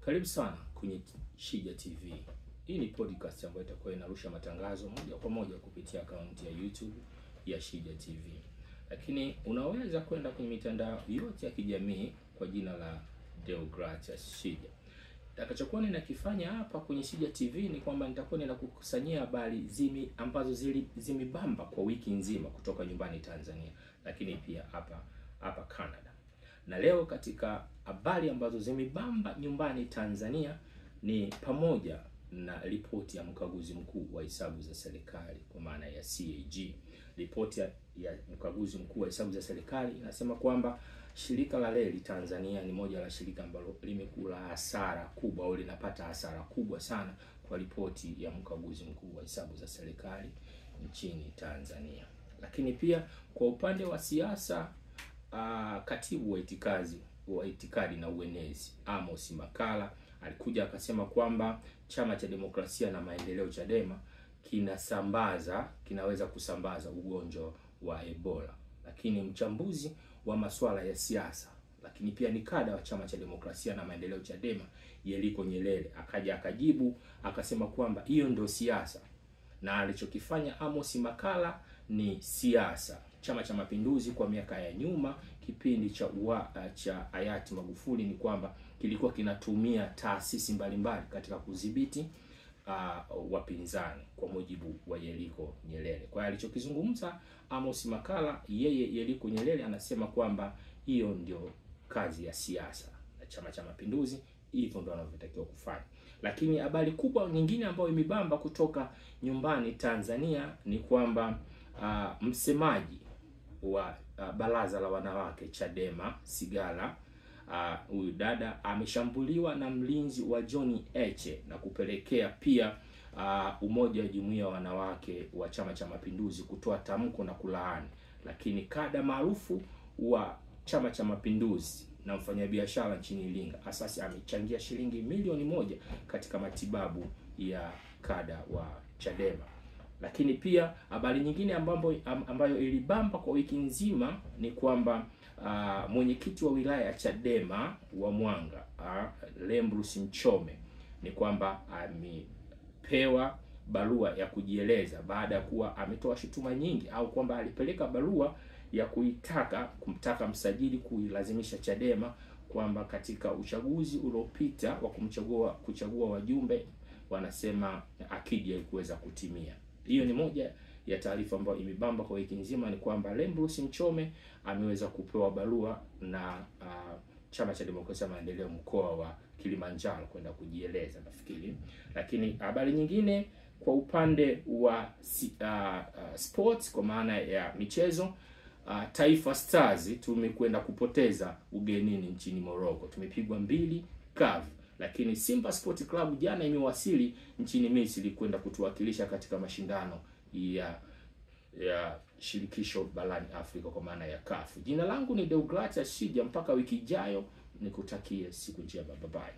Karibu sana kwenye Shija TV. Hii ni podcast ambayo itakuwa inarusha matangazo moja kwa moja kupitia akaunti ya YouTube ya Shija TV. Lakini unaweza kwenda kwenye mitandao yote ya kijamii kwa jina la Deogratias Shija. Nitakachokuwa ninakifanya hapa kwenye Shija TV ni kwamba nitakuwa ninakukusanyia habari ambazo zimebamba kwa wiki nzima kutoka nyumbani Tanzania, lakini pia hapa Canada. Na leo katika habari ambazo zimebamba nyumbani Tanzania ni pamoja na ripoti ya mkaguzi mkuu wa hesabu za serikali kwa maana ya CAG. Ripoti ya mkaguzi mkuu wa hesabu za serikali inasema kwamba shirika la reli Tanzania ni moja la shirika ambalo limekula hasara kubwa au linapata hasara kubwa sana kwa ripoti ya mkaguzi mkuu wa hesabu za serikali nchini Tanzania. Lakini pia kwa upande wa siasa, katibu wa itikadi na uenezi Amos Makalla alikuja akasema kwamba Chama cha Demokrasia na Maendeleo Chadema kinaweza kusambaza ugonjwa wa Ebola. Lakini mchambuzi wa masuala ya siasa, lakini pia ni kada wa Chama cha Demokrasia na Maendeleo Chadema, Yeriko Nyerere akaja akajibu akasema kwamba hiyo ndio siasa, na alichokifanya Amos Makalla ni siasa. Chama cha Mapinduzi kwa miaka ya nyuma, kipindi cha hayati Magufuli, ni kwamba kilikuwa kinatumia taasisi mbalimbali katika kudhibiti wapinzani, kwa mujibu wa Yeriko Nyerere. Kwa hiyo alichokizungumza Amos Makalla, Yeriko Nyerere anasema kwamba hiyo ndio kazi ya siasa na Chama cha Mapinduzi, hivyo ndio wanavyotakiwa kufanya. Lakini habari kubwa nyingine ambayo imebamba kutoka nyumbani Tanzania ni kwamba msemaji wa baraza la wanawake Chadema Sigala, huyu dada ameshambuliwa na mlinzi wa John Heche na kupelekea pia umoja wa jumuiya wa wanawake wa Chama cha Mapinduzi kutoa tamko na kulaani. Lakini kada maarufu wa Chama cha Mapinduzi na mfanyabiashara nchini Iringa Asasi amechangia shilingi milioni 1 katika matibabu ya kada wa Chadema. Lakini pia habari nyingine ambayo ilibamba kwa wiki nzima ni kwamba mwenyekiti wa wilaya ya Chadema wa Mwanga, Lembrus Mchome, ni kwamba amepewa barua ya kujieleza baada ya kuwa ametoa shutuma nyingi, au kwamba alipeleka barua ya kumtaka msajili kuilazimisha Chadema kwamba katika uchaguzi uliopita wa kuchagua wajumbe, wanasema akidi haikuweza kutimia. Hiyo ni moja ya taarifa ambayo imebamba kwa wiki nzima, ni kwamba Lembrus Mchome ameweza kupewa barua na Chama cha Demokrasia na Maendeleo mkoa wa Kilimanjaro kwenda kujieleza nafikiri. Lakini habari nyingine kwa upande wa sports kwa maana ya michezo, Taifa Stars tumekwenda kupoteza ugenini nchini Morocco, tumepigwa 2 kavu. Lakini Simba Sport Club jana imewasili nchini Misri kwenda kutuwakilisha katika mashindano ya shirikisho barani Afrika kwa maana ya CAF. Jina langu ni Deogratias Shija, mpaka wiki ijayo nikutakie siku njema, bye bye.